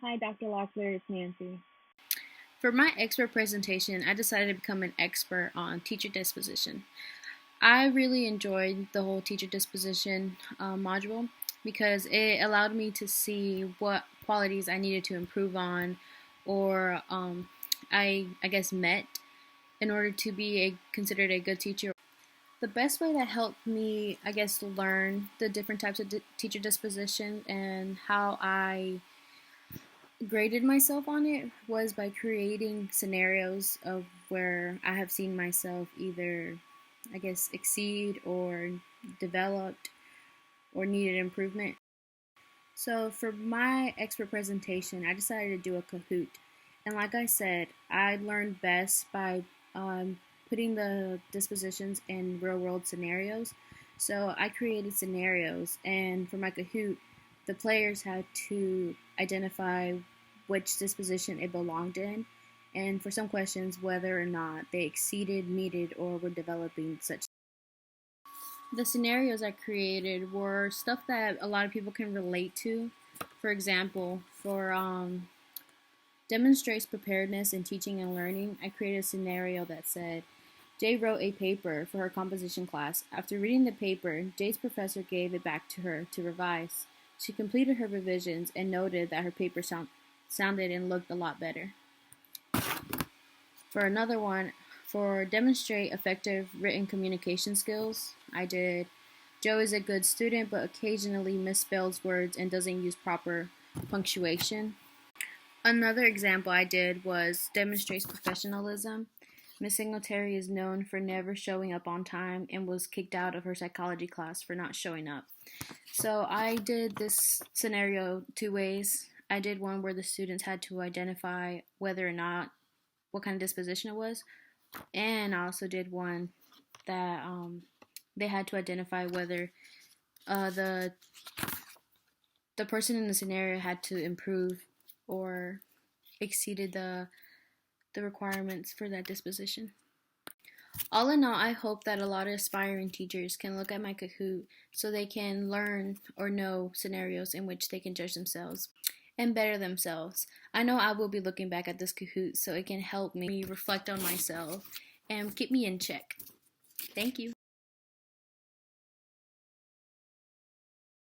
Hi, Dr. Locklear, it's Nancy. For my expert presentation, I decided to become an expert on teacher disposition. I really enjoyed the whole teacher disposition module because it allowed me to see what qualities I needed to improve on or I guess met in order to be considered a good teacher. The best way that helped me, I guess, learn the different types of teacher disposition and how I graded myself on it was by creating scenarios of where I have seen myself either, I guess, exceed or developed or needed improvement. So for my expert presentation, I decided to do a Kahoot. And like I said, I learned best by putting the dispositions in real world scenarios. So I created scenarios, and for my Kahoot, the players had to identify which disposition it belonged in, and for some questions, whether or not they exceeded, needed, or were developing such. The scenarios I created were stuff that a lot of people can relate to. For example, for demonstrates preparedness in teaching and learning, I created a scenario that said Jay wrote a paper for her composition class. After reading the paper, Jay's professor gave it back to her to revise. She completed her revisions and noted that her paper sounded and looked a lot better. For another one, for demonstrate effective written communication skills, I did Joe is a good student but occasionally misspells words and doesn't use proper punctuation. Another example I did was demonstrates professionalism. Miss Singletary is known for never showing up on time and was kicked out of her psychology class for not showing up. So I did this scenario two ways. I did one where the students had to identify whether or not what kind of disposition it was, and I also did one that they had to identify whether the person in the scenario had to improve or exceeded the requirements for that disposition. All in all, I hope that a lot of aspiring teachers can look at my Kahoot so they can learn or know scenarios in which they can judge themselves and better themselves. I know I will be looking back at this Kahoot so it can help me reflect on myself and keep me in check. Thank you.